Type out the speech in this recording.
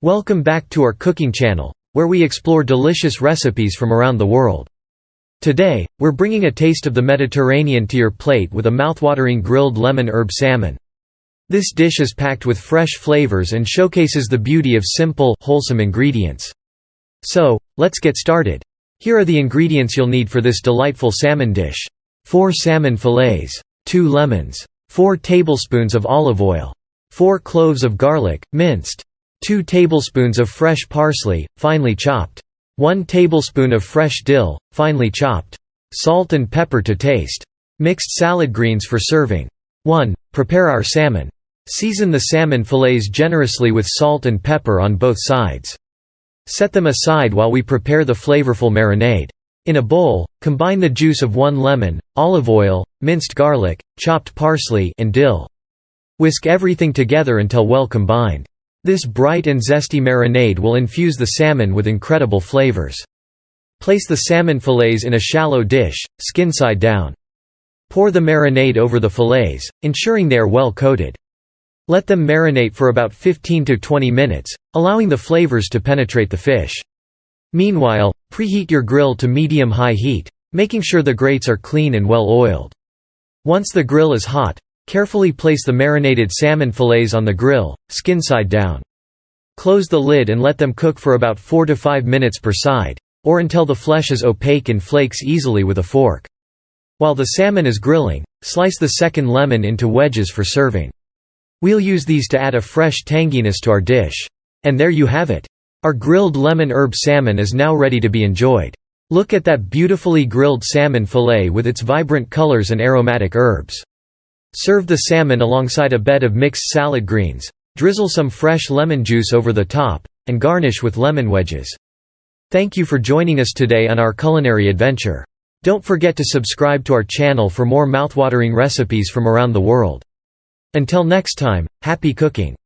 Welcome back to our cooking channel, where we explore delicious recipes from around the world. Today, we're bringing a taste of the Mediterranean to your plate with a mouthwatering grilled lemon herb salmon. This dish is packed with fresh flavors and showcases the beauty of simple, wholesome ingredients. So, let's get started. Here are the ingredients you'll need for this delightful salmon dish. 4 salmon fillets, 2 lemons, 4 tablespoons of olive oil, 4 cloves of garlic, minced, 2 tablespoons of fresh parsley, finely chopped, 1 tablespoon of fresh dill, finely chopped, salt and pepper to taste. Mixed salad greens for serving. 1. Prepare our salmon. Season the salmon fillets generously with salt and pepper on both sides. Set them aside while we prepare the flavorful marinade. In a bowl, combine the juice of 1 lemon, olive oil, minced garlic, chopped parsley, and dill. Whisk everything together until well combined. This bright and zesty marinade will infuse the salmon with incredible flavors. Place the salmon fillets in a shallow dish, skin side down. Pour the marinade over the fillets, ensuring they are well coated. Let them marinate for about 15 to 20 minutes, allowing the flavors to penetrate the fish. Meanwhile, preheat your grill to medium-high heat, making sure the grates are clean and well oiled. Once the grill is hot, carefully place the marinated salmon fillets on the grill, skin side down. Close the lid and let them cook for about 4 to 5 minutes per side, or until the flesh is opaque and flakes easily with a fork. While the salmon is grilling, slice the second lemon into wedges for serving. We'll use these to add a fresh tanginess to our dish. And there you have it. Our grilled lemon herb salmon is now ready to be enjoyed. Look at that beautifully grilled salmon fillet with its vibrant colors and aromatic herbs. Serve the salmon alongside a bed of mixed salad greens, drizzle some fresh lemon juice over the top, and garnish with lemon wedges. Thank you for joining us today on our culinary adventure. Don't forget to subscribe to our channel for more mouthwatering recipes from around the world. Until next time, happy cooking!